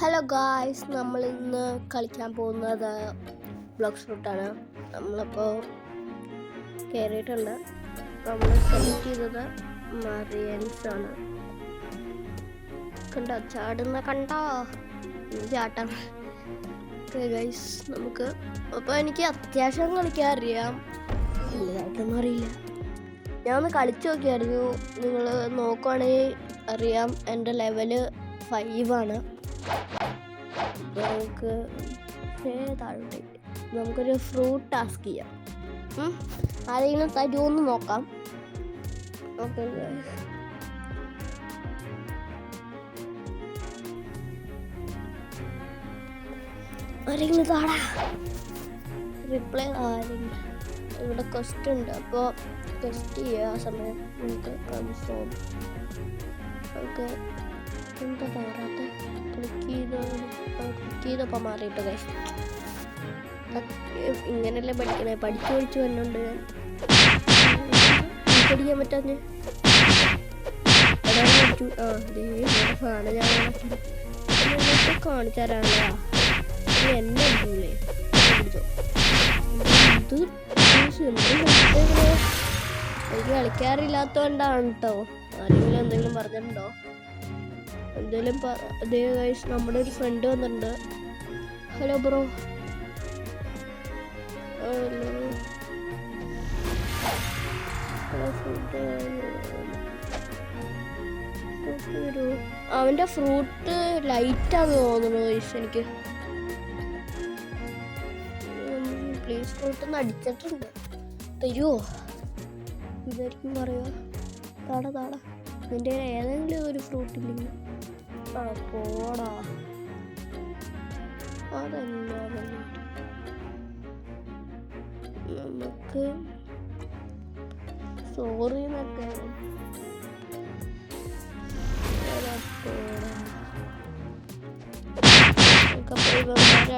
Hello guys, നമ്മൾ ഇന്ന് കളിക്കാൻ പോകുന്നത് ബ്ലോക്സ് ഫ്രൂട്ടാണ്. നമ്മളിപ്പോൾ കയറിയിട്ടുണ്ട്. നമ്മൾ സെലക്ട് ചെയ്തത് മറിയൻസ് ആണ്. കണ്ടോ ചാട്ടം ചാട്ടം. ഗൈസ് നമുക്ക് അപ്പോൾ എനിക്ക് അത്യാവശ്യം കളിക്കാൻ അറിയാം, വലുതായിട്ടൊന്നും അറിയില്ല. ഞാൻ ഒന്ന് കളിച്ചു നോക്കിയായിരുന്നു. നിങ്ങൾ നോക്കുവാണെങ്കിൽ അറിയാം എൻ്റെ ലെവല് 5 ആണ്. നമുക്കൊരു ഫ്രൂട്ട് ടാസ്ക് ചെയ്യാം. ആരെങ്കിലും തരുമോന്ന് നോക്കാം. ഓക്കെ, ആരെങ്കിലും താടാ റിപ്ലൈ. ആരെങ്കിലും ഇവിടെ ക്വസ്റ്റ് ഉണ്ട്, അപ്പോൾ ക്വസ്റ്റ് ചെയ്യുക. ആ സമയം നമുക്ക് കൺഫേം. ഓക്കെ, എന്താ പറയാത്ത ക്ലിക്ക് ചെയ്തപ്പോൾ മാറിയിട്ട് ഗൈസ്. ഇങ്ങനെയല്ലേ പഠിക്കണേ, പഠിച്ചു വന്നുണ്ട്. ഞാൻ പഠിക്കാൻ പറ്റാഞ്ഞ് ഞാൻ കാണിച്ചു തരാനുള്ള എന്നെ എനിക്ക് കളിക്കാറില്ലാത്തോണ്ടാണ് കേട്ടോ. ആരെങ്കിലും എന്തെങ്കിലും പറഞ്ഞിട്ടുണ്ടോ? എന്തെങ്കിലും അതേ ഗൈസ്, നമ്മുടെ ഒരു ഫ്രണ്ട് വന്നിട്ടുണ്ട്. Hello bro. അവൻ്റെ ഫ്രൂട്ട് ലൈറ്റാന്ന് തോന്നുന്നു ഗൈസ്. എനിക്ക് പ്ലീസ് ഫ്രൂട്ട് ഒന്ന് അടിച്ചിട്ടുണ്ട്, തരുമോ? ഇതായിരിക്കും പറയുക. താടാ നിൻ്റെ ഏതെങ്കിലും ഒരു ഫ്രൂട്ട് ഇല്ലെങ്കിൽ പോടാ. അതല്ല നമുക്ക് സോറി എന്നൊക്കെ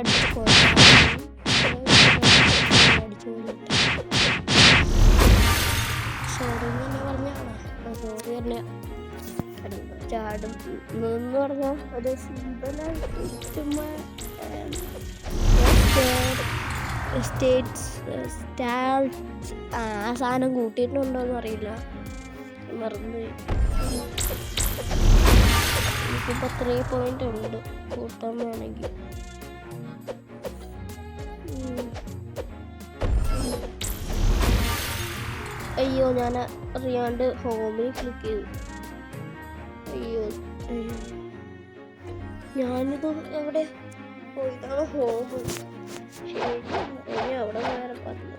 അടിച്ചു സോറി എന്ന് പറഞ്ഞാണ്. സോറി തന്നെ ചാടും എന്ന് പറഞ്ഞാൽ ഒരു സിമ്പിളായിട്ട് ആ സാധനം കൂട്ടിയിട്ടുണ്ടോയെന്ന് അറിയില്ല, മറന്നുപോയി. എനിക്കിപ്പോൾ 3 പോയിന്റ് ഉണ്ട് കൂട്ടാൻ വേണമെങ്കിൽ. അയ്യോ, ഞാൻ അറിയാണ്ട് ഹോമിൽ ക്ലിക്ക് ചെയ്തു. അയ്യോ, ഞാനിത് എവിടെ പോയിട്ടാണ് ഹോം. ശരി, അവിടെ വേറെ പറഞ്ഞു.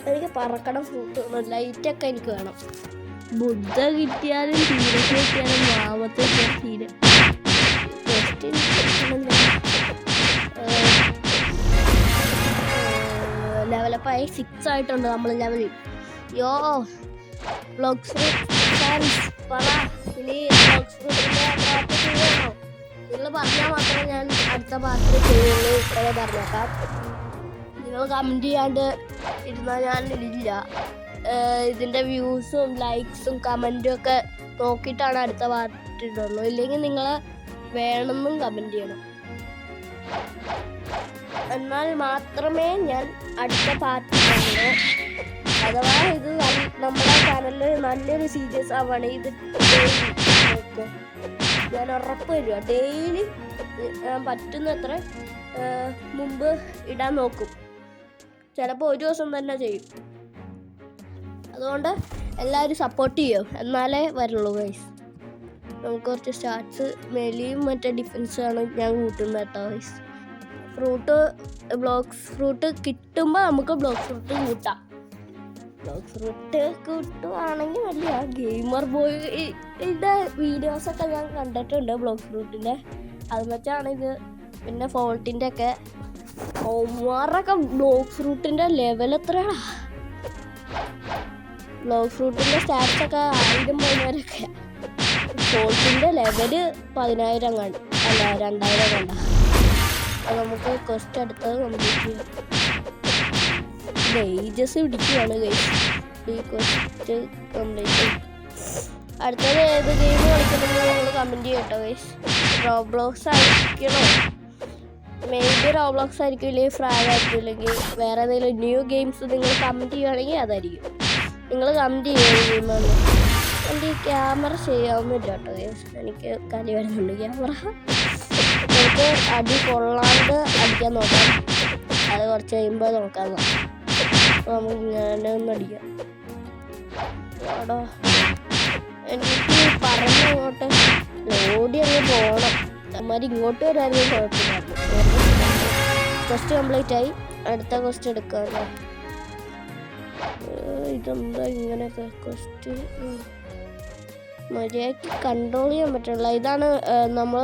എനിക്ക് പറക്കണം ഫ്രൂട്ട് വേണം, ലൈറ്റൊക്കെ എനിക്ക് വേണം. ബുദ്ധ കിട്ടിയാലും തീരെ കിട്ടിയാലും മാമത്തെ തീരെ ലെവലപ്പായി 6 ആയിട്ടുണ്ട് നമ്മൾ ലെവലിൽ. യോ ബ്ലോക്സ് പറ, ഇനി ബ്ലോക്സ് ഫ്രൂട്ടിൻ്റെ പാർട്ട് ചെയ്യണോ? നിങ്ങൾ പറഞ്ഞാൽ മാത്രമേ ഞാൻ അടുത്ത പാർട്ട് ചെയ്യുള്ളൂ. ഇത്രയും പറഞ്ഞേക്കാം. നിങ്ങൾ കമൻറ്റ് ചെയ്യാണ്ട് ഇരുന്നാൽ ഞാൻ ഇല്ല. ഇതിൻ്റെ വ്യൂസും ലൈക്സും കമൻറ്റും ഒക്കെ നോക്കിയിട്ടാണ് അടുത്ത പാർട്ട് ഇടുള്ളൂ. ഇല്ലെങ്കിൽ നിങ്ങൾ വേണമെന്നും കമൻറ്റ് ചെയ്യണം. എന്നാൽ മാത്രമേ ഞാൻ അടുത്ത പാർട്ട് ഇടുള്ളൂ. അഥവാ ഇത് നമ്മുടെ ചാനലിൽ നല്ലൊരു സീരീസ് ആവുകയാണ്. ഇത് ഞാൻ ഉറപ്പ് തരുക, ഡെയിലി പറ്റുന്നത്ര മുമ്പ് ഇടാൻ നോക്കും. ചിലപ്പോൾ ഒരു ദിവസം തന്നെ ചെയ്യും. അതുകൊണ്ട് എല്ലാവരും സപ്പോർട്ട് ചെയ്യും, എന്നാലേ വരുള്ളൂ ഗൈസ്. നമുക്ക് കുറച്ച് സ്റ്റാർട്ട്സ് മെലിയും മറ്റേ ഡിഫൻസാണ് ഞാൻ കൂട്ടുന്നത് കേട്ടോ ഗൈസ്. ബ്ലോക്സ് ഫ്രൂട്ട് കിട്ടുമ്പോൾ നമുക്ക് ബ്ലോക്സ് ഫ്രൂട്ട് കൂട്ടാം. ബ്ലോക്സ് ഫ്രൂട്ട് കിട്ടുവാണെങ്കിൽ വലിയ ഗെയിമർ ബോയുടെ വീഡിയോസൊക്കെ ഞാൻ കണ്ടിട്ടുണ്ട് ബ്ലോക്സ് ഫ്രൂട്ടിൻ്റെ. അത് വെച്ചാണ് ഇത്. പിന്നെ ഫോൾട്ടിൻ്റെ ഒക്കെ ഒമാറൊക്കെ ബ്ലോക്സ് ഫ്രൂട്ടിൻ്റെ ലെവൽ എത്രയാണ്? ബ്ലോക്സ് ഫ്രൂട്ടിൻ്റെ സ്റ്റാറ്റ്സൊക്കെ 1000 പോയവരൊക്കെ. ഫോൾട്ടിൻ്റെ ലെവല് 10,000 കണ്ട്, അല്ല 2000 കണ്ട. അത് നമുക്ക് ക്വസ്റ്റ് അടുത്തത് കംപ്ലീറ്റ് ചെയ്യാം. ഏജസ് പിടിക്കുകയാണ് ഗൈസ്. ഈ ക്വസ്റ്റ് കംപ്ലീറ്റ്. അടുത്തത് ഏത് ഗെയിം കളിക്കുന്നുണ്ടെങ്കിൽ നിങ്ങൾ കമൻറ്റ് ചെയ്യട്ടോ ഗൈസ്. റോബ്ലോക്സ് ആയിരിക്കണോ? മേ ബി റോബ്ലോക്സ് ആയിരിക്കും, ഇല്ലെങ്കിൽ ഫ്രാഗ് ആയിരിക്കും, ഇല്ലെങ്കിൽ വേറെ ഏതെങ്കിലും ന്യൂ ഗെയിംസ് നിങ്ങൾ കമൻറ്റ് ചെയ്യുകയാണെങ്കിൽ അതായിരിക്കും. നിങ്ങൾ കമൻറ്റ് ചെയ്യുകയാണ്. എൻ്റെ ഈ ക്യാമറ ചെയ്യാവുന്നില്ല കേട്ടോ, എനിക്ക് കലി വരുന്നുണ്ട് ക്യാമറ. നമുക്ക് അടി കൊള്ളാണ്ട് അടിക്കാൻ നോക്കാം, അത് കുറച്ച് കഴിയുമ്പോൾ നോക്കാൻ നോക്കാം. നമുക്ക് ഞാനൊന്ന് അടിക്കാം. എടാ എനിക്ക് പറഞ്ഞങ്ങോട്ട് ഓടി അങ്ങ് പോകണം. അമ്മമാർ ഇങ്ങോട്ട് വരാനും കുഴപ്പമില്ലായിരുന്നു. ക്വസ്റ്റ് കംപ്ലീറ്റ് ആയി. അടുത്ത ക്വസ്റ്റ് എടുക്കാമല്ലോ. ഇതെന്താ ഇങ്ങനെയൊക്കെ ക്വസ്റ്റ് മര്യാദയ്ക്ക് കൺട്രോൾ ചെയ്യാൻ പറ്റില്ല. ഇതാണ് നമ്മൾ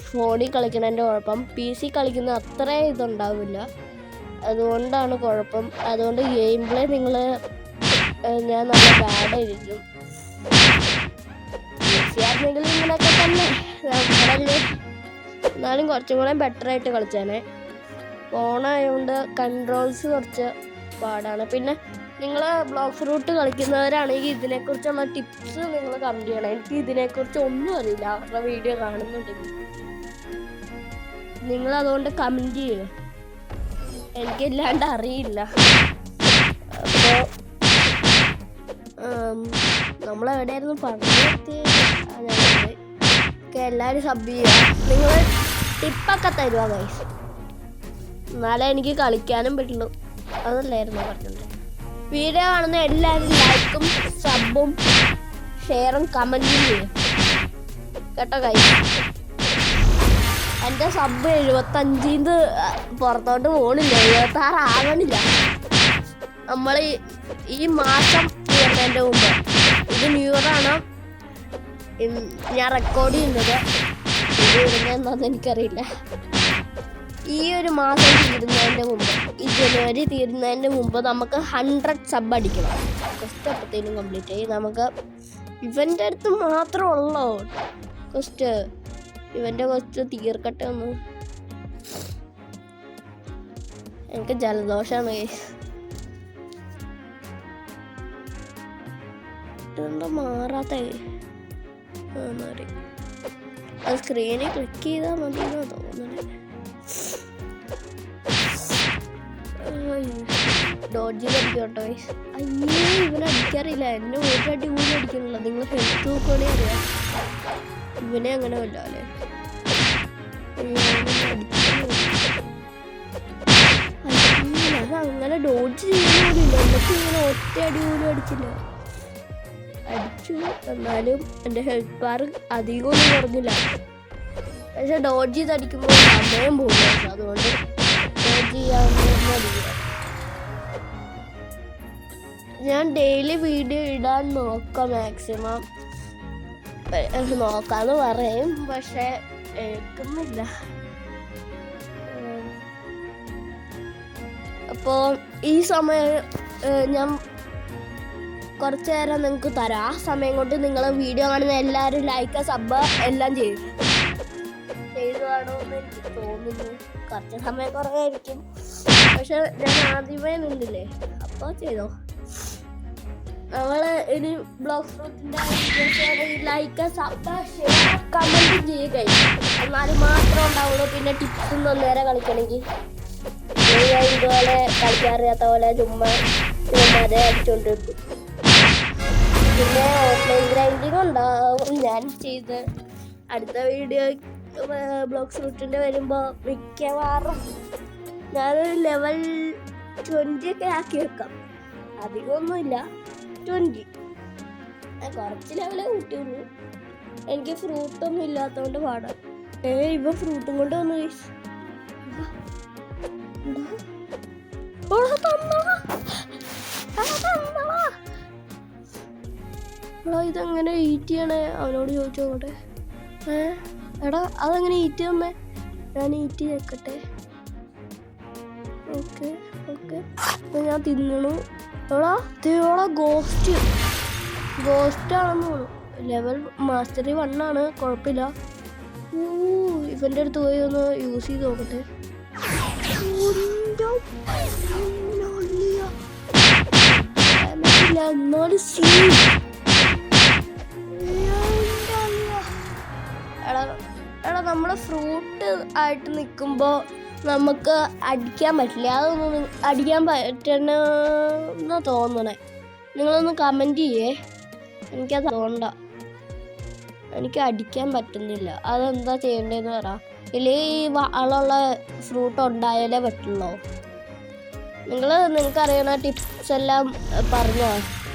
ഫോണിൽ കളിക്കുന്നതിൻ്റെ കുഴപ്പം. PC കളിക്കുന്ന അത്ര ഇതുണ്ടാവില്ല, അതുകൊണ്ടാണ് കുഴപ്പം. അതുകൊണ്ട് ഗെയിം പ്ലേ ഞാൻ നല്ല ബാഡായിരിക്കും. ആയിരുന്നെങ്കിൽ ഇങ്ങനെയൊക്കെ തന്നെ നമ്മളല്ലേ, എന്നാലും കുറച്ചും കൂടെ ബെറ്ററായിട്ട് കളിച്ചാനേ. ഫോണായതുകൊണ്ട് കൺട്രോൾസ് കുറച്ച് പാടാണ്. പിന്നെ നിങ്ങൾ ബ്ലോക്ക് ഫ്രൂട്ട് കളിക്കുന്നവരാണെങ്കിൽ ഇതിനെക്കുറിച്ചുള്ള ടിപ്സ് നിങ്ങൾ കമൻറ്റ് ചെയ്യണം. എനിക്ക് ഇതിനെക്കുറിച്ച് ഒന്നും അറിയില്ല. അവരുടെ വീഡിയോ കാണുന്നുണ്ടെങ്കിൽ നിങ്ങളതുകൊണ്ട് കമൻറ്റ് ചെയ്യുക. എനിക്കില്ലാണ്ട് അറിയില്ല. അപ്പോൾ നമ്മളെവിടെയായിരുന്നു പറഞ്ഞിട്ട് എല്ലാവരും സബ് ചെയ്യുക. നിങ്ങൾ ടിപ്പൊക്കെ തരുക ഗൈസ്, എന്നാലേ എനിക്ക് കളിക്കാനും പറ്റുള്ളൂ. അതല്ലായിരുന്നു പറഞ്ഞത്. വീഡിയോ കാണുന്ന എല്ലാവരും ലൈക്കും സബും ഷെയറും കമൻറ്റും ചെയ്യും കേട്ടോ ഗൈസ്. എൻ്റെ സബ് 75 പുറത്തോട്ട് പോകണില്ല, 76 ആകണില്ല. നമ്മൾ ഈ മാസം തീർന്നതിൻ്റെ മുമ്പ്, ഇത് ന്യൂ ഇയറാണ് ഞാൻ റെക്കോർഡ് ചെയ്യുന്നത്. ഇത് വരുന്നതെന്താണെന്ന് എനിക്കറിയില്ല. ഈ ഒരു മാസം തീരുന്നതിൻ്റെ മുമ്പ്, ഈ ജനുവരി തീരുന്നതിൻ്റെ മുമ്പ് നമുക്ക് 100 സബ് അടിക്കണം. ക്വസ്റ്റ് അപ്പോഴത്തേനും കംപ്ലീറ്റ് ആയി. നമുക്ക് ഇവൻ്റെ അടുത്ത് മാത്രമേ ഉള്ളൂ ക്വസ്റ്റ്. ഇവൻ്റെ ക്വസ്റ്റ് തീർക്കട്ടെ ഒന്ന്. എനിക്ക് ജലദോഷമാണ്. ഇതെന്താ മാറാത്ത മാറി? അത് സ്ക്രീനിൽ ക്ലിക്ക് ചെയ്താൽ മതി എന്നാ തോന്നുന്നത്. ഡോഡ്ജി അടിക്കോട്ടോ. അയ്യേ, ഇവനെ അടിക്കാറില്ല. എന്നെ ഒരു അടി പോലും അടിക്കണില്ല. നിങ്ങൾ ഹെൽത്ത് നോക്കുകയാണെ അറിയാം. ഇവനെ അങ്ങനെ അല്ല അല്ലേ? അങ്ങനെ ഡോഡ്ജ് ചെയ്യുന്നില്ല. എന്നിട്ട് ഇങ്ങനെ ഒറ്റ അടി പോലും അടിച്ചില്ല. അടിച്ചു, എന്നാലും എൻ്റെ ഹെൽത്ത് ബാർ അധികമൊന്നും കുറഞ്ഞില്ല. പക്ഷെ ഡോഡ്ജ് ചെയ്തടിക്കുമ്പോൾ സമയം പോകും. അതുകൊണ്ട് ഡോഡ്ജ് ചെയ്യാവുന്ന അടിക്കുക. ഞാൻ ഡെയിലി വീഡിയോ ഇടാൻ നോക്കാം, മാക്സിമം നോക്കാന്ന് പറയും, പക്ഷെ എടുക്കുന്നില്ല. അപ്പോൾ ഈ സമയം ഞാൻ കുറച്ച് നേരം നിങ്ങൾക്ക് തരാം. ആ സമയം കൊണ്ട് നിങ്ങൾ വീഡിയോ കാണുന്ന എല്ലാവരും ലൈക്ക് സബ് എല്ലാം ചെയ്തു കാണുമെന്ന് എനിക്ക് തോന്നുന്നു. കുറച്ച് സമയം കുറവായിരിക്കും, പക്ഷെ ഞാൻ ആദ്യമേ നിന്നില്ലേ, അപ്പോൾ ചെയ്തോ. നമ്മൾ ഇനി ബ്ലോക്ക് ഫ്രൂട്ടിൻ്റെ ലൈക്ക് സബ് ഷെയർ കമൻറ്റ് ചെയ്യുക. എന്നാലും മാത്രമേ ഉണ്ടാവുള്ളൂ. പിന്നെ ടിപ്സ് ഒന്നും നേരെ കളിക്കണമെങ്കിൽ ഇതുപോലെ കളിക്കാറിയാത്ത പോലെ ചുമ്മാ അടിച്ചുകൊണ്ടിരിക്കും. പിന്നെ ഓഫ്ലൈൻ ഗ്രൈൻഡിങ് ഉണ്ടാവും ഞാൻ ചെയ്ത്. അടുത്ത വീഡിയോ ബ്ലോക്ക് ഫ്രൂട്ടിൻ്റെ വരുമ്പോൾ മിക്കവാറും ഞാനൊരു ലെവൽ 20 ഒക്കെ ആക്കി വെക്കാം. അധികമൊന്നുമില്ല, 20. കുറച്ച് ലെവലേ കൂട്ടിയുള്ളൂ. എനിക്ക് ഫ്രൂട്ടൊന്നും ഇല്ലാത്തതുകൊണ്ട് പാടാം. ഇവ ഫ്രൂട്ടും കൊണ്ട് വന്നു. ഇതെങ്ങനെ ഈറ്റ് ചെയ്യണേ അവനോട് ചോദിച്ചോട്ടെ. എടാ അതെങ്ങനെ ഈറ്റ് തന്നെ? ഞാൻ ഈറ്റ് ചെയ്യട്ടെ. ഓക്കെ ഓക്കെ, ഞാൻ തിന്നണു. എടാ ഇതോടെ ഗോസ്റ്റാണെന്ന് തോന്നുന്നു. ലെവൽ മാസ്റ്ററി 1 ആണ്, കുഴപ്പമില്ല. ഇവൻ്റെ അടുത്ത് പോയി ഒന്ന് യൂസ് ചെയ്ത് നോക്കട്ടെ. എടാ നമ്മൾ ഫ്രൂട്ട് ആയിട്ട് നിൽക്കുമ്പോൾ നമുക്ക് അടിക്കാൻ പറ്റില്ല. അതൊന്നും അടിക്കാൻ പറ്റണമെന്ന് തോന്നണേ. നിങ്ങളൊന്ന് കമൻറ്റ് ചെയ്യേ. എനിക്കത് തോന്നണ്ട, എനിക്ക് അടിക്കാൻ പറ്റുന്നില്ല. അതെന്താ ചെയ്യേണ്ടതെന്ന് പറ. ഇല്ലെങ്കിൽ ഈ വളമുള്ള ഫ്രൂട്ട് ഉണ്ടായാലേ പറ്റുള്ളൂ. നിങ്ങൾക്കറിയണ ടിപ്സ് എല്ലാം പറഞ്ഞോ.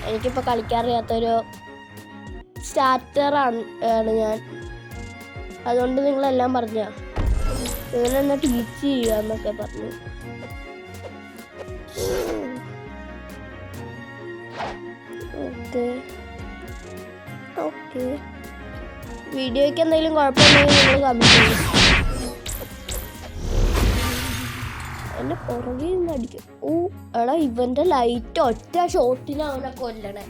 എനിക്കിപ്പോൾ കളിക്കാറിയാത്തൊരു സ്റ്റാർട്ടറാണ് ഞാൻ. അതുകൊണ്ട് നിങ്ങളെല്ലാം പറഞ്ഞോ. ഇവനെന്നെ ടീച്ച് ചെയ്യുക എന്നൊക്കെ പറഞ്ഞു. ഓക്കെ വീഡിയോയ്ക്ക് എന്തെങ്കിലും കുഴപ്പമുണ്ടെങ്കിൽ നിങ്ങൾ കമൻറ്റ് ചെയ്യും. എന്നെ പുറകെ നിന്ന് അടിക്കും. എടാ ഇവന്റെ ലൈറ്റ് ഒറ്റ ഷോട്ടിന് അവനെ കൊല്ലണേ.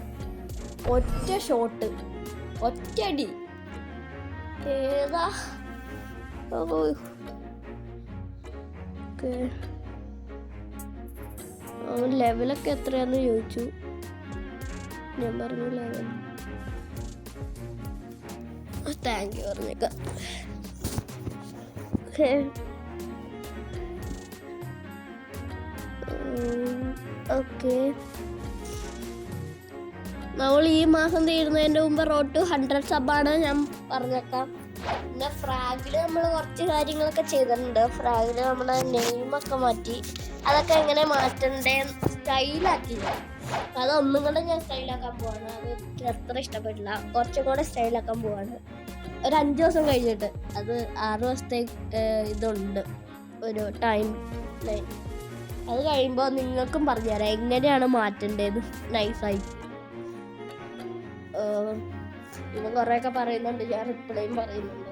ഒറ്റ ഷോട്ട്, ഒറ്റടി. ഏതാ അവൻ ലെവലൊക്കെ എത്രയാന്ന് ചോദിച്ചു. ഞാൻ പറഞ്ഞു ലെവൽ. താങ്ക് യു പറഞ്ഞേക്കാം. ഓക്കെ നമ്മൾ ഈ മാസം തീരുന്നതിൻ്റെ മുമ്പ് റോഡ് ടു 100 സബാണ് ഞാൻ പറഞ്ഞേക്കാം. പിന്നെ ഫ്രാഗില് നമ്മൾ കുറച്ച് കാര്യങ്ങളൊക്കെ ചെയ്തിട്ടുണ്ട്. ഫ്രാഗില് നമ്മുടെ നെയിമൊക്കെ മാറ്റി. അതൊക്കെ എങ്ങനെ മാറ്റണ്ടേ സ്റ്റൈലാക്കി. അതൊന്നും കൂടെ ഞാൻ സ്റ്റൈലാക്കാൻ പോവാണ്. അത് എനിക്ക് അത്ര ഇഷ്ടപ്പെട്ടില്ല. കുറച്ചും കൂടെ സ്റ്റൈലാക്കാൻ പോവാണ് ഒരു 5 ദിവസം കഴിഞ്ഞിട്ട്. അത് 6 ദിവസത്തെ ഇതുണ്ട്, ഒരു ടൈം ലൈൻ. അത് കഴിയുമ്പോൾ നിങ്ങൾക്കും പറഞ്ഞുതരാം എങ്ങനെയാണ് മാറ്റേണ്ടത് നൈസായി. ഇവൻ കുറേയൊക്കെ പറയുന്നുണ്ട്, ഞാൻ റിപ്ലൈയും പറയുന്നുണ്ട്.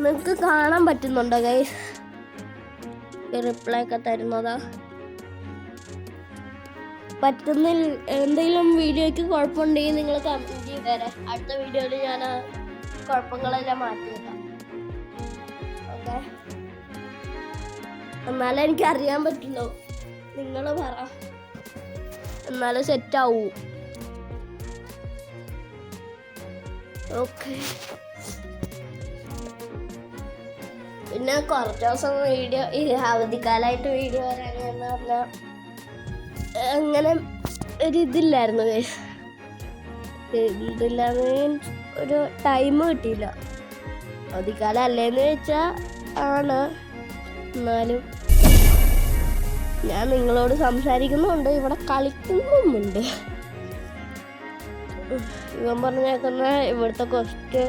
നിങ്ങൾക്ക് കാണാൻ പറ്റുന്നുണ്ടോ ഗൈസ്? റിപ്ലൈ ഒക്കെ തരുന്നതാ. പറ്റുന്നില്ല. എന്തെങ്കിലും വീഡിയോയ്ക്ക് കുഴപ്പമുണ്ടെങ്കിൽ നിങ്ങൾ കമൻറ്റ് ചെയ്ത് തരാം. അടുത്ത വീഡിയോയിൽ ഞാൻ കുഴപ്പങ്ങളെല്ലാം മാറ്റിയേക്കാം. ഓക്കെ, എന്നാലേ എനിക്ക് അറിയാൻ പറ്റുള്ളൂ. നിങ്ങൾ പറ, എന്നാലേ സെറ്റാവൂ. ഓക്കെ, പിന്നെ കുറച്ച് ദിവസം വീഡിയോ ഈ അവധിക്കാലമായിട്ട് വീഡിയോ വരാനെന്ന് പറഞ്ഞാൽ അങ്ങനെ ഒരിതില്ലായിരുന്നു. എന്തില്ലാന്ന് ഒരു ടൈം കിട്ടിയില്ല. അവധിക്കാലം അല്ലേന്ന് വെച്ചാൽ ആണ്. എന്നാലും ഞാൻ നിങ്ങളോട് സംസാരിക്കുന്നുണ്ട്, ഇവിടെ കളിക്കുന്നുമുണ്ട്. ഇവൻ പറഞ്ഞേക്കുന്ന ഇവിടുത്തെ ക്വസ്റ്റ്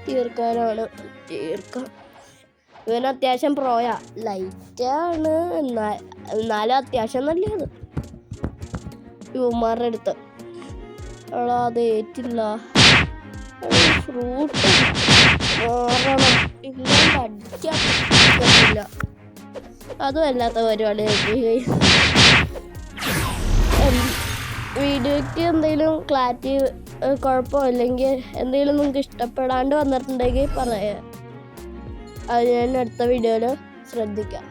തീർക്കാനാണ്. ഇവൻ അത്യാവശ്യം പ്രോയാ. ലൈറ്റാണ്, എന്നാലും അത്യാവശ്യം നല്ലത്. യുവമാരുടെ അടുത്ത് അത് ഏറ്റില്ല. ഫ്രൂട്ട് മാറണം, ഇല്ലാണ്ട് അടിക്കാൻ പറ്റില്ല. അതും അല്ലാത്ത പരിപാടി. വീഡിയോയ്ക്ക് എന്തെങ്കിലും ക്ലാരിറ്റി കുഴപ്പമില്ലെങ്കിൽ എന്തെങ്കിലും നിങ്ങൾക്ക് ഇഷ്ടപ്പെടാണ്ട് വന്നിട്ടുണ്ടെങ്കിൽ പറയാം. അത് ഞാൻ അടുത്ത വീഡിയോയിൽ ശ്രദ്ധിക്കാം.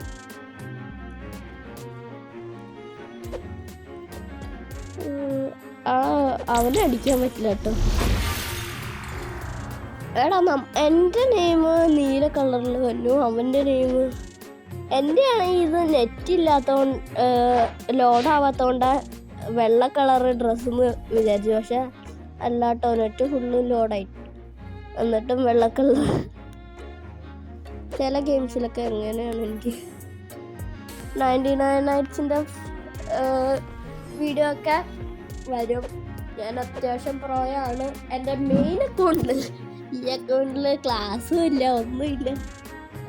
അവനെ അടിക്കാൻ പറ്റില്ല കേട്ടോ. എടാ എൻ്റെ നെയിം നീല കളറിൽ വന്നു, അവൻ്റെ നെയിം എൻ്റെ ആണെങ്കിൽ ഇത് നെറ്റ് ഇല്ലാത്തതുകൊണ്ട് ലോഡാവാത്തതുകൊണ്ട് വെള്ള കളറ് ഡ്രസ്സെന്ന് വിചാരിച്ചു. പക്ഷെ അല്ലാട്ടോ, നെറ്റ് ഫുള്ള് ലോഡായി. എന്നിട്ടും വെള്ള കളർ. ചില ഗെയിംസിലൊക്കെ എങ്ങനെയാണ്. എനിക്ക് 99 നൈറ്റ്സിൻ്റെ വീഡിയോ ഒക്കെ വരും. ഞാൻ അത്യാവശ്യം പ്രോയാണ്. എൻ്റെ മെയിൻ അക്കൗണ്ടിൽ, ഈ അക്കൗണ്ടിൽ ക്ലാസ്സും ഇല്ല, ഒന്നുമില്ല.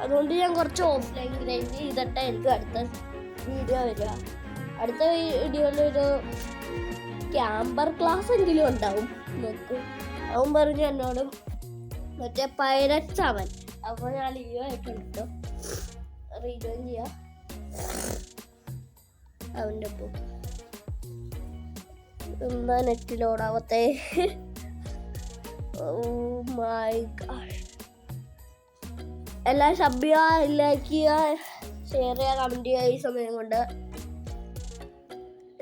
അതുകൊണ്ട് ഞാൻ കുറച്ച് ഓഫ്ലൈൻ ഗ്രൈൻഡ് ചെയ്തിട്ട് എനിക്ക് അടുത്ത വീഡിയോ വരിക. അടുത്ത വീഡിയോയിലൊരു ക്യാമ്പർ ക്ലാസ് എങ്കിലും ഉണ്ടാവും. നോക്ക്, അവൻ പറഞ്ഞു എന്നോടും മറ്റേ പൈററ്റ്സ് അവൻ. അപ്പോൾ ഞാൻ ലീവ് ആയിട്ടുണ്ട്, റീജോയിൻ ചെയ്യാം അവൻ്റെ ഒപ്പം. എന്താ നെറ്റ് ലോഡാവത്തെ? Oh my god. എല്ലാം സബ് ചെയ്യുക, ലൈക്ക് ചെയ്യുക, ഷെയർ ചെയ്യുക, കമൻറ്റ് ചെയ്യുക. ഈ സമയം കൊണ്ട്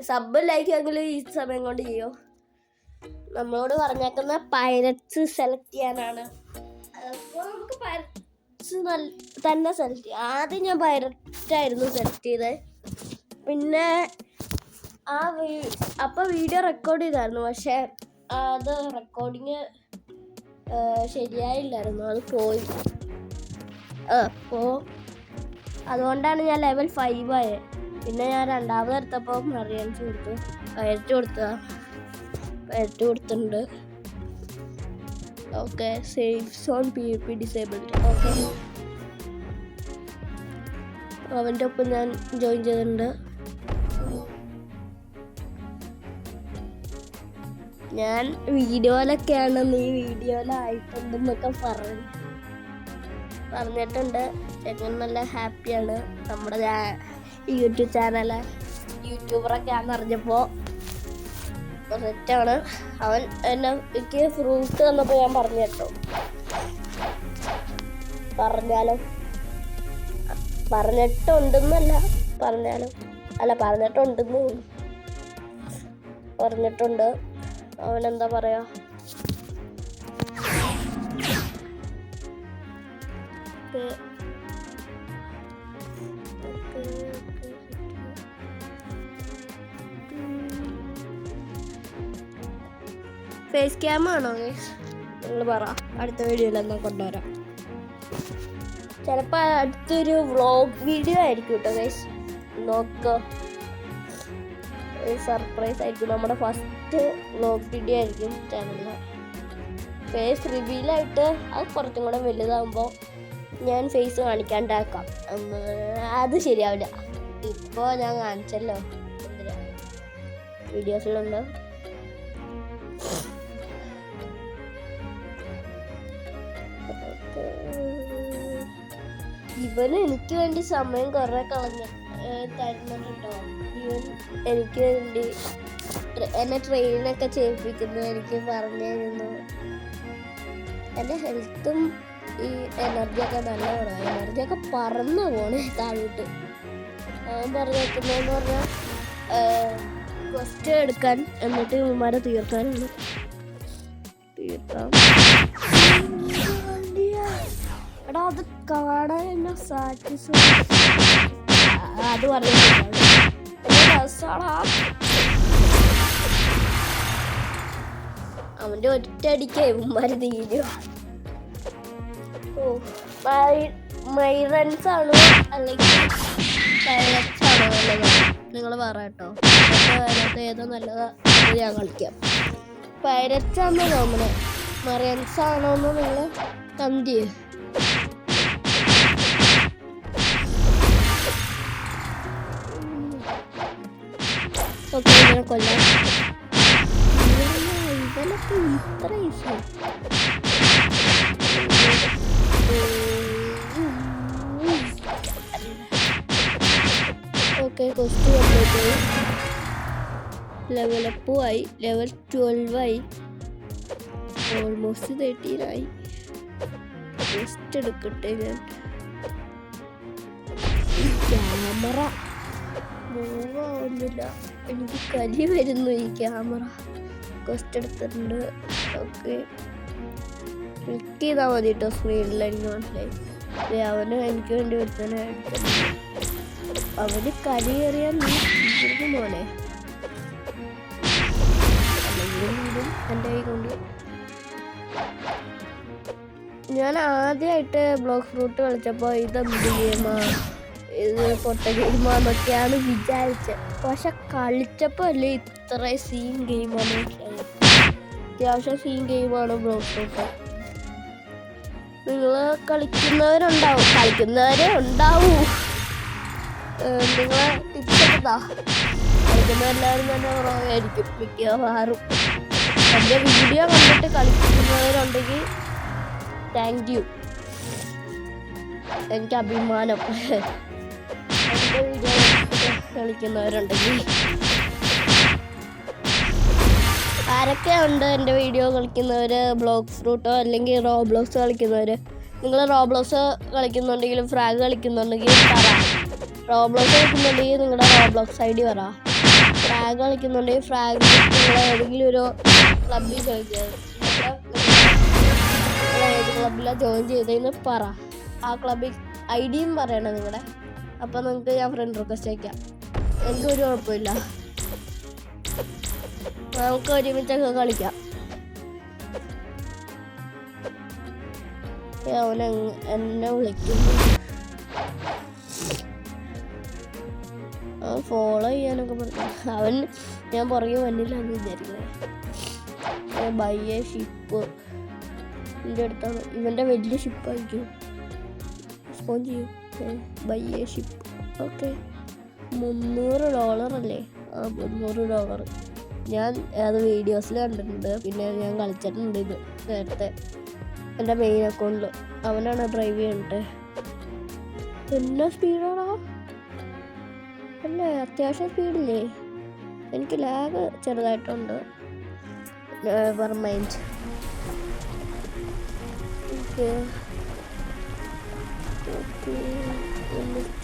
സബ് ലൈക്ക് എങ്കിലും ഈ സമയം കൊണ്ട് ചെയ്യോ. നമ്മളോട് പറഞ്ഞേക്കുന്ന പൈററ്റ്സ് സെലക്ട് ചെയ്യാനാണ്. അപ്പോൾ തന്നെ സെലക്ട് ചെയ്യും. ആദ്യം ഞാൻ പൈററ്റായിരുന്നു സെലക്ട് ചെയ്തത്. പിന്നെ അപ്പോൾ വീഡിയോ റെക്കോർഡ് ചെയ്തായിരുന്നു, പക്ഷേ അത് റെക്കോർഡിങ് ശരിയായില്ലായിരുന്നു, അത് പോയി. അപ്പോൾ അതുകൊണ്ടാണ് ഞാൻ ലെവൽ 5 ആയത്. പിന്നെ ഞാൻ രണ്ടാമത് എടുത്തപ്പോൾ മറിയൻസ് കൊടുത്തു, പൈററ്റ് കൊടുത്തിട്ടുണ്ട്. Okay, safe zone PvP disabled. Okay, അവൻ്റെ ഒപ്പം ഞാൻ ജോയിൻ ചെയ്തിട്ടുണ്ട്. ഞാൻ വീഡിയോയിലൊക്കെയാണ്, നീ വീഡിയോയിലായിട്ടുണ്ടെന്നൊക്കെ പറഞ്ഞിട്ടുണ്ട്. ചെക്കൻ നല്ല ഹാപ്പിയാണ്. നമ്മുടെ യൂട്യൂബ് ചാനല് യൂട്യൂബറൊക്കെ ആണെന്ന് അറിഞ്ഞപ്പോൾ സെറ്റാണ്. അവൻ എനിക്ക് ഫ്രൂട്ട് തന്നപ്പോൾ ഞാൻ പറഞ്ഞു കേട്ടോ, പറഞ്ഞിട്ടുണ്ടെന്നല്ല, പറഞ്ഞിട്ടുണ്ട്. അവനെന്താ പറയാ, ഫേസ് ക്യാം ആണോ നിങ്ങൾ പറ, അടുത്ത വീഡിയോയിൽ എന്നാൽ കൊണ്ടുവരാം. ചിലപ്പോൾ അടുത്തൊരു വ്ളോഗ് വീഡിയോ ആയിരിക്കും കേട്ടോ ഗൈസ്, നോക്കോ. സർപ്രൈസ് ആയിരിക്കും, നമ്മുടെ ഫസ്റ്റ് വ്ളോഗ് വീഡിയോ ആയിരിക്കും ചാനലിൽ. ഫേസ് റിവീലായിട്ട് അത് കുറച്ചും കൂടെ വലുതാകുമ്പോൾ ഞാൻ ഫേസ് കാണിക്കാണ്ടാക്കാം. അത് ശരിയാവില്ല, ഇപ്പോൾ ഞാൻ കാണിച്ചല്ലോ, വീഡിയോസിലുണ്ട്. ഇവന് എനിക്ക് വേണ്ടി സമയം കുറെ തരുന്നുണ്ടോ. ഇവൻ എനിക്ക് വേണ്ടി എന്നെ ട്രെയിനൊക്കെ ചെയ്യിപ്പിക്കുന്നു, എനിക്ക് പറഞ്ഞു തരുന്നു. എൻ്റെ ഹെൽത്തും ഈ എനർജിയൊക്കെ നല്ലതാണ്. എനർജിയൊക്കെ പറന്നു പോണേ താഴോട്ട്. അവൻ പറഞ്ഞേക്കുന്നതെന്ന് പറഞ്ഞാൽ ക്വസ്റ്റ് എടുക്കാൻ, എന്നിട്ട് ഇവന്മാരെ തീർക്കാനാണ്. തീർക്കാം. എടാ അത് കാണാൻ എന്നെ സാറ്റിസ്ഫൈ, അത് പറഞ്ഞിട്ടുണ്ട്. അവൻ്റെ ഒറ്റയടിക്ക് ഇവന്മാര് തീരും. മൈറൻസ് ആണോ അല്ലെങ്കിൽ പൈററ്റ്സ് ആണോ നല്ലത്? നിങ്ങൾ പറ കേട്ടോ. അതിനകത്ത് ഏതോ നല്ലതാ ഞാൻ കളിക്കാം. പൈററ്റ്സ് ആണെന്ന് തോന്നുന്നത്, മറിയൻസ് ആണോന്ന് നിങ്ങൾ കമന്റ് ചെയ്യും. ഓക്കെ, ഇങ്ങനെ കൊല്ലാം. ഇവനൊക്കെ ഇത്ര ഈസി. ഓക്കെ, ക്വസ്റ്റ് കംപ്ലീറ്റ് ആയി. ലെവലപ്പും ആയി, ലെവൽ 12 ആയി, ഓൾമോസ്റ്റ് 13 ആയി. ക്വസ്റ്റ് എടുക്കട്ടെ ഞാൻ. ക്യാമറ മൂവ് ആവുന്നില്ല, എനിക്ക് കലി വരുന്നു ഈ ക്യാമറ. ക്വസ്റ്റ് എടുത്തിട്ടുണ്ട്. ഓക്കെ, ക്ലിക്ക് ചെയ്താൽ മതി കേട്ടോ സ്ക്രീനിൽ, എനിക്ക് മനസ്സിലായി. അവന് എനിക്ക് വേണ്ടി വരുത്താനായിട്ട് അവന് കലി കയറിയാൽ നീ ഇരിക്കും പോലെ. അല്ലെങ്കിലും എൻ്റെ കൈ കൊണ്ട് ഞാൻ ആദ്യമായിട്ട് ബ്ലോക്ക് ഫ്രൂട്ട് കളിച്ചപ്പോൾ ഇതെന്ത് ഗെയിമാ, ഇത് പൊട്ട ഗെയിമാന്നൊക്കെയാണ് വിചാരിച്ചത്. പക്ഷെ കളിച്ചപ്പോൾ അല്ലേ ഇത്ര സീൻ ഗെയിമാണ് മനസ്സിലായത്. അത്യാവശ്യം സീൻ ഗെയിമാണ് ബ്ലോക്ക് ഫ്രൂട്ട്. നിങ്ങൾ കളിക്കുന്നവരെ ഉണ്ടാവൂ. നിങ്ങളെ ടിപ്സ് എടുത്താ കളിക്കുന്നവരെല്ലാവരും തന്നെ കുറവായിരിക്കും മിക്കവാറും. എൻ്റെ വീഡിയോ കണ്ടിട്ട് കളിക്കുന്നവരുണ്ടെങ്കിൽ താങ്ക് യു, എനിക്ക് അഭിമാനം. എൻ്റെ വീഡിയോ കളിക്കുന്നവരുണ്ടെങ്കിൽ ആരൊക്കെ ഉണ്ട് എൻ്റെ വീഡിയോ കളിക്കുന്നവർ? ബ്ലോക്ക് ഫ്രൂട്ടോ അല്ലെങ്കിൽ റോബ്ലോക്സ് കളിക്കുന്നവർ. നിങ്ങൾ റോബ്ലോക്സ് കളിക്കുന്നുണ്ടെങ്കിലും ഫ്രാഗ് കളിക്കുന്നുണ്ടെങ്കിൽ പറ. റോബ്ലോക്സ് കളിക്കുന്നുണ്ടെങ്കിൽ നിങ്ങളുടെ റോബ്ലോക്സ് ID പറ. ഫ്രാഗ് കളിക്കുന്നുണ്ടെങ്കിൽ ഫ്രാഗ് നിങ്ങൾ ഏതെങ്കിലും ഒരു ക്ലബ്ബിൽ ജോയിൻ ചെയ്ത് ഏത് ക്ലബ്ബിലാണ് ജോയിൻ ചെയ്തതെന്ന് പറ. ആ ക്ലബിൽ ഐഡിയും പറയണം നിങ്ങളുടെ. അപ്പം നിങ്ങൾക്ക് ഞാൻ ഫ്രണ്ട് റിക്വസ്റ്റ് അയക്കാം. എനിക്കൊരു കുഴപ്പമില്ല, നമുക്ക് ഒരുമിച്ചൊക്കെ കളിക്കാം. അവൻ എന്നെ വിളിക്കുന്നു, അവൻ ഫോളോ ചെയ്യാനൊക്കെ പറഞ്ഞു. അവൻ ഞാൻ പുറകെ വന്നില്ല എന്ന് വിചാരിക്കുന്നത്. ബൈ ഷിപ്പ് എൻ്റെ അടുത്താണ്, ഇവൻ്റെ വലിയ ഷിപ്പായിരിക്കും. സ്പോൺ ചെയ്യും. By ship. ഓക്കെ, $300 അല്ലേ? ആ $300. ഞാൻ അത് വീഡിയോസിൽ കണ്ടിട്ടുണ്ട്, പിന്നെ ഞാൻ കളിച്ചിട്ടുണ്ട് ഇത് നേരത്തെ എൻ്റെ മെയിൻ അക്കൗണ്ടിൽ. അവനാണ് ഡ്രൈവ് ചെയ്യണ്ടേ. എന്നാ സ്പീഡാണോ അല്ലേ? അത്യാവശ്യം സ്പീഡില്ലേ? എനിക്ക് ലാഗ് ചെറുതായിട്ടുണ്ട്. Never mind. ഓക്കെ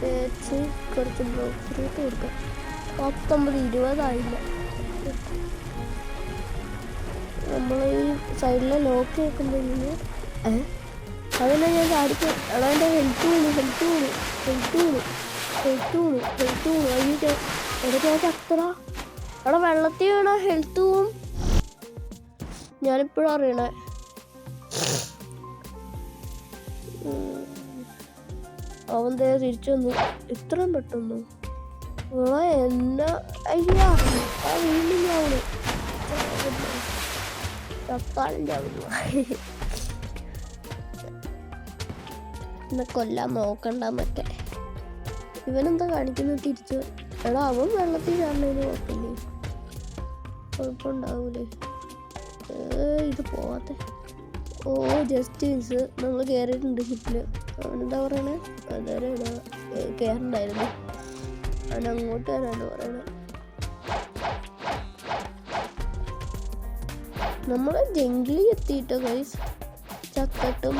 തേച്ച് കുറച്ച് ബ്ലോക്ക് ഫ്രൂട്ട് കൊടുക്കാം. 19-20 ആയില്ല. നമ്മൾ ഈ സൈഡിലെ ലോക്ക് കേൾക്കുമ്പോൾ അതിനെ ഞാൻ ചാടിക്കും. എടാ എൻ്റെ ഹെൽത്ത് വീണു അതിൻ്റെ ഇടയ്ക്ക് ചത്തറ. എടാ വെള്ളത്തിൽ വീണ ഹെൽത്ത് പോവും. ഞാനിപ്പോഴും അറിയണേ. അവൻ തിരിച്ചു വന്നു ഇത്രയും പെട്ടെന്ന്. എന്നാ അയ്യാ ആ വീണ്ടും ചാവുന്നു. ചത്താലും ചാവുന്നു. എന്നെ കൊല്ലാൻ നോക്കണ്ടെന്നൊക്കെ. ഇവനെന്താ കാണിക്കുന്നത് തിരിച്ചു? എടാ അവൻ വെള്ളത്തിൽ ചാടുന്നതിന് കുഴപ്പമുണ്ടാവൂലേ? ഇത് പോവാത്തെ. ഓ ജസ്റ്റ് മിസ്. നമ്മൾ കയറിയിട്ടുണ്ട് ഷിപ്പില്. അവനെന്താ പറയണേ? അന്നേരം ഇവിടെ കയറണ്ടായിരുന്നു. അവൻ അങ്ങോട്ട് വരാണ് പറയണേ. നമ്മൾ ജംഗിളിൽ എത്തിയിട്ടോ ഗൈസ്. ചത്തട്ടും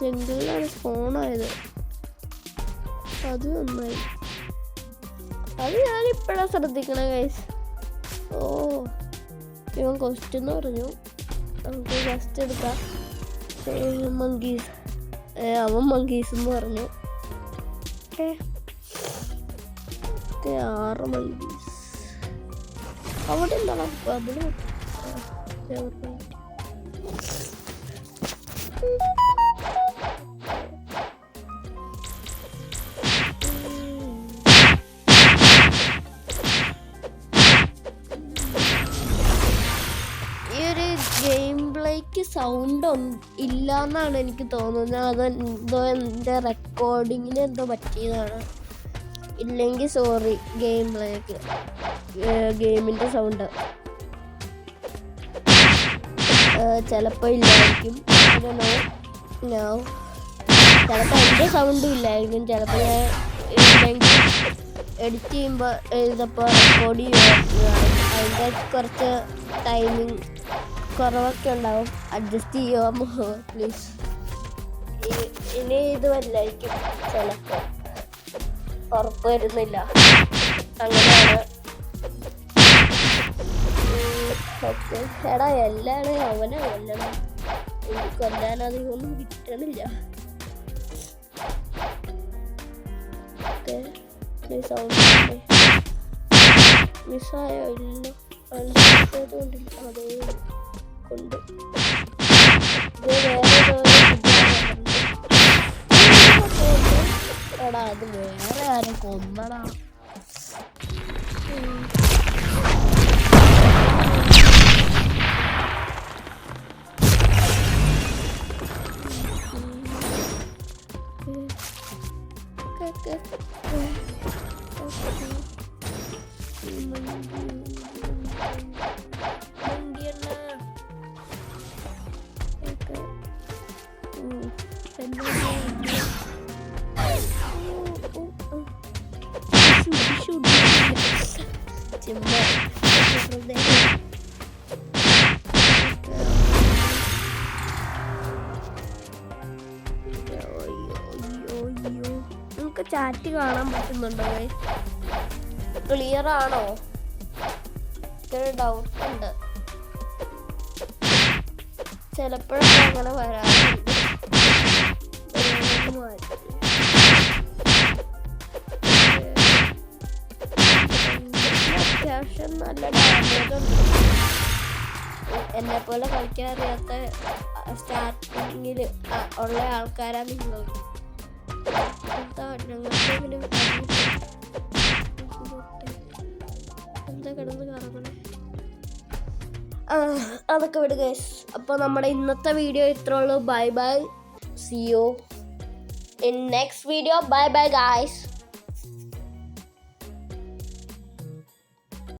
ജംഗിളിലാണ് സ്പോണായത്. അത് നന്നായി. അത് ഞാനിപ്പോഴാണ് ശ്രദ്ധിക്കണേ ഗൈസ്. ഓ ഇവൻ ക്വസ്റ്റ്യൻ എന്ന് പറഞ്ഞു. നമുക്ക് ഫസ്റ്റ് എടുക്കാം. മങ്കീസ്. അവൻ മങ്കീസ് എന്ന് പറഞ്ഞു. 6 മങ്കീസ്. അവിടെ എന്താണ് അതിന് ഗെയിം പ്ലേക്ക് സൗണ്ട് ഇല്ല എന്നാണ് എനിക്ക് തോന്നുന്നത്. അതെന്തോ എൻ്റെ റെക്കോർഡിങ്ങിന് എന്തോ പറ്റിയതാണ്. ഇല്ലെങ്കിൽ സോറി. ഗെയിം പ്ലേക്ക് ഗെയിമിൻ്റെ സൗണ്ട് ചിലപ്പോൾ ഇല്ലായിരിക്കും. ചിലപ്പോൾ എൻ്റെ സൗണ്ടും ഇല്ലായിരിക്കും. ചിലപ്പോൾ ഞാൻ ഇല്ലെങ്കിൽ എഡിറ്റ് ചെയ്യുമ്പോൾ എഴുതപ്പോൾ റെക്കോർഡ് ചെയ്യുകയാണ്. അതിൻ്റെ കുറച്ച് ടൈമിങ് കുറവൊക്കെ ഉണ്ടാവും. അഡ്ജസ്റ്റ് ചെയ്യുമോ പ്ലീസ്. ഇനി ഇത് വല്ലായിരിക്കും ചിലപ്പോൾ. ഉറപ്പ് വരുന്നില്ല. അങ്ങനെയാണ്. ഓക്കെ എടാ എല്ലാണ് അവനെ കൊല്ലണം. എനിക്ക് കൊല്ലാൻ അധികം ഒന്നും കിട്ടണില്ല. ഓക്കെ മിസ്സായോ? ഇല്ല കൊണ്ടില്ല. അതേ കൊണ്ട് എടാ അത് വേറെ ആരും കൊന്നടാ. നമുക്ക് ചാറ്റ് കാണാൻ പറ്റുന്നുണ്ടോ? ക്ലിയർ ആണോ? ഡൗട്ട് ഉണ്ട്. ചിലപ്പോഴൊക്കെ അങ്ങനെ വരാറുണ്ട്. എന്നെ പോലെ കളിക്കാൻ അറിയാത്ത സ്റ്റാർട്ടിങ്ങിൽ ഉള്ള ആൾക്കാരാണ് നിങ്ങൾ. എന്താ ഞങ്ങൾക്ക് എന്താ കിടന്ന് കറങ്ങണേ? അതൊക്കെ വിടുക. അപ്പോൾ നമ്മുടെ ഇന്നത്തെ വീഡിയോ ഇത്രേ ഉള്ളൂ. Bye bye, C you in next video. Bye bye guys.